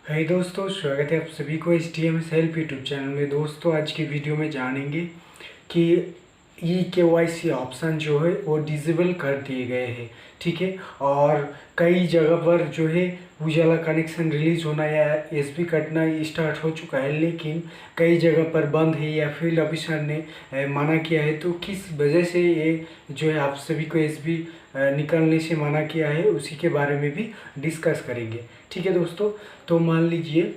है दोस्तों, स्वागत है आप सभी को HTML हेल्प यूट्यूब चैनल में। दोस्तों आज की वीडियो में जानेंगे कि eKYC ऑप्शन जो है वो डिसेबल कर दिए गए हैं, ठीक है। और कई जगह पर जो है उजाला कनेक्शन रिलीज होना या एसबी कटना स्टार्ट हो चुका है, लेकिन कई जगह पर बंद है या फील्ड ऑफिसर ने मना किया है। तो किस वजह से ये जो है आप सभी को एसबी निकालने से मना किया है, उसी के बारे में भी डिस्कस करेंगे, ठीक है दोस्तों। तो मान लीजिए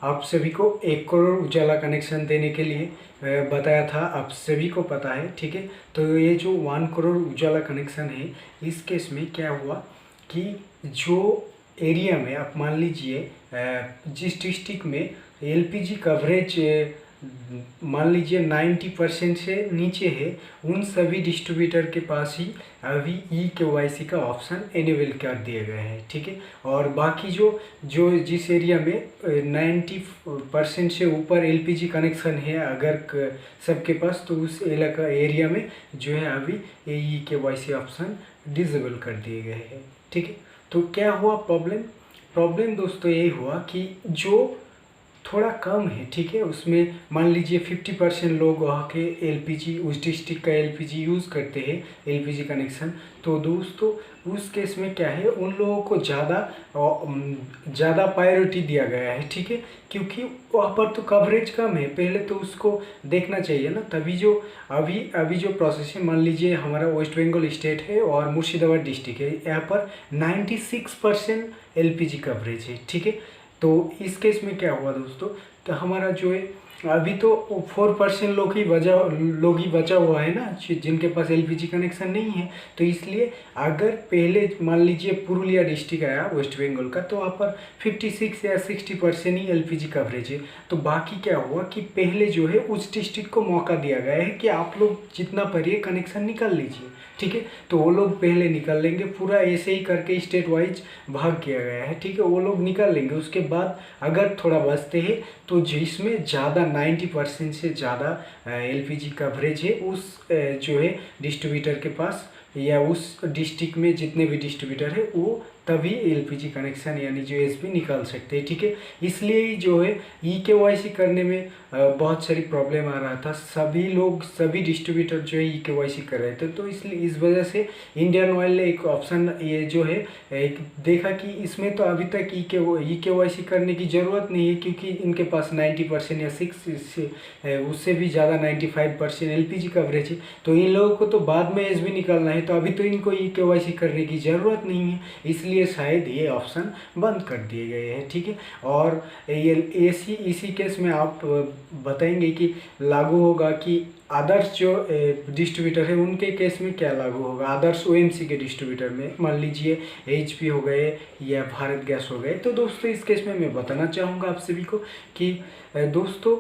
आप सभी को 1 करोड़ उजाला कनेक्शन देने के लिए बताया था, आप सभी को पता है, ठीक है। तो ये जो 1 करोड़ उजाला कनेक्शन है, इस केस में क्या हुआ कि जो एरिया में आप मान लीजिए जिस डिस्ट्रिक्ट में एलपीजी कवरेज मान लीजिए 90% से नीचे है, उन सभी डिस्ट्रीब्यूटर के पास ही अभी eKYC का ऑप्शन एनेबल कर दिए गए हैं, ठीक है। और बाकी जो जो जिस एरिया में 90% से ऊपर एलपीजी कनेक्शन है अगर सबके पास, तो उस इलाका एरिया में जो है अभी eKYC ऑप्शन डिसेबल कर दिए गए हैं, ठीक है। तो क्या हुआ प्रॉब्लम दोस्तों ये हुआ कि जो थोड़ा कम है, ठीक है, उसमें मान लीजिए 50% लोग वहाँ के एलपीजी उस डिस्ट्रिक्ट का एलपीजी यूज़ करते हैं, एलपीजी कनेक्शन। तो दोस्तों उस केस में क्या है, उन लोगों को ज़्यादा प्रायोरिटी दिया गया है, ठीक है, क्योंकि वहाँ पर तो कवरेज कम है। पहले तो उसको देखना चाहिए ना, तभी जो अभी जो प्रोसेस है, मान लीजिए हमारा वेस्ट बंगाल स्टेट है और मुर्शिदाबाद डिस्ट्रिक्ट है, यहाँ पर 96% एलपीजी कवरेज है, ठीक है। तो इस केस में क्या हुआ दोस्तों, तो हमारा जो है अभी तो 4% लोग ही बचा हुआ है ना, जिनके पास एलपीजी कनेक्शन नहीं है। तो इसलिए अगर पहले मान लीजिए पुरुलिया डिस्ट्रिक्ट आया वेस्ट बंगाल का, तो वहाँ पर 56 या 60% ही एलपीजी कवरेज है। तो बाकी क्या हुआ कि पहले जो है उस डिस्ट्रिक्ट को मौका दिया गया है कि आप लोग जितना परिए कनेक्शन निकाल लीजिए, ठीक है। तो वो लोग पहले निकाल लेंगे, पूरा ऐसे ही करके स्टेट वाइज भाग किया गया है, ठीक है। वो लोग निकाल लेंगे, उसके बाद अगर थोड़ा बचते हैं तो जिसमें ज़्यादा 90% से ज़्यादा एलपीजी कवरेज है, उस जो है डिस्ट्रीब्यूटर के पास या उस डिस्ट्रिक्ट में जितने भी डिस्ट्रीब्यूटर है, वो तभी एलपीजी कनेक्शन यानी जो एसबी निकाल सकते हैं, ठीक है। इसलिए ही जो है eKYC करने में बहुत सारी प्रॉब्लम आ रहा था। सभी डिस्ट्रीब्यूटर जो है eKYC कर रहे थे, तो इसलिए इस वजह से इंडियन ऑयल ने एक ऑप्शन ये जो है एक देखा कि इसमें तो अभी तक eKYC करने की ज़रूरत नहीं है, क्योंकि इनके पास 90% या 6 उससे भी ज़्यादा 95% एलपीजी कवरेज है। तो इन लोगों को तो बाद में एसबी निकालना है, तो अभी तो इनको eKYC करने की ज़रूरत नहीं है, इसलिए शायद ये ऑप्शन बंद कर दिए गए हैं, ठीक है। और ये इसी केस में आप बताएंगे कि लागू होगा कि आदर्श जो डिस्ट्रीब्यूटर है उनके केस में क्या लागू होगा। आदर्श ओएमसी के डिस्ट्रीब्यूटर में मान लीजिए एचपी हो गए या भारत गैस हो गए। तो दोस्तों इस केस में मैं बताना चाहूँगा आप सभी को कि दोस्तों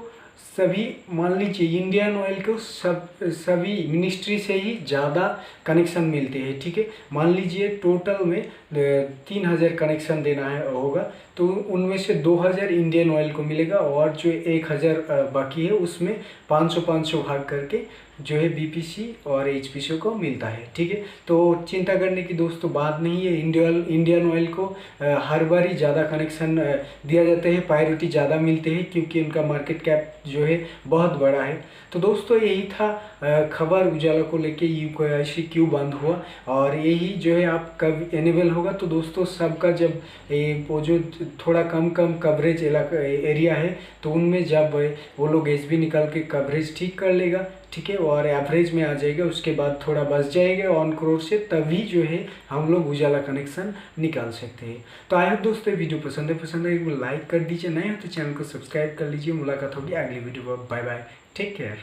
सभी मान लीजिए इंडियन ऑयल को सभी मिनिस्ट्री से ही ज़्यादा कनेक्शन मिलते हैं, ठीक है। मान लीजिए टोटल में 3000 कनेक्शन देना होगा, तो उनमें से 2000 इंडियन ऑयल को मिलेगा और जो 1000 बाकी है उसमें 500 भाग करके जो है बीपीसी और एचपीसी को मिलता है, ठीक है। तो चिंता करने की दोस्तों बात नहीं है। इंडियन ऑयल को हर बार ही ज़्यादा कनेक्शन दिया जाता है, प्रायोरिटी ज़्यादा मिलते हैं, क्योंकि उनका मार्केट कैप जो है बहुत बड़ा है। तो दोस्तों यही था खबर उजाला को लेके eKYC क्यों बंद हुआ, और यही जो है आप कब एनेबल होगा। तो दोस्तों सबका जब वो जो थोड़ा कम कवरेज एरिया है, तो उनमें जब वो लोग एसबी निकाल के कवरेज ठीक कर लेगा, ठीक है, और एवरेज में आ जाएगा, उसके बाद थोड़ा बच जाएगा 1 करोड़ से, तभी जो है हम लोग उजाला कनेक्शन निकाल सकते हैं। तो आई होप दोस्तों वीडियो पसंद है एक लाइक कर दीजिए, नए हो तो चैनल को सब्सक्राइब कर लीजिए। मुलाकात होगी अगली वीडियो पर। Bye bye, take care.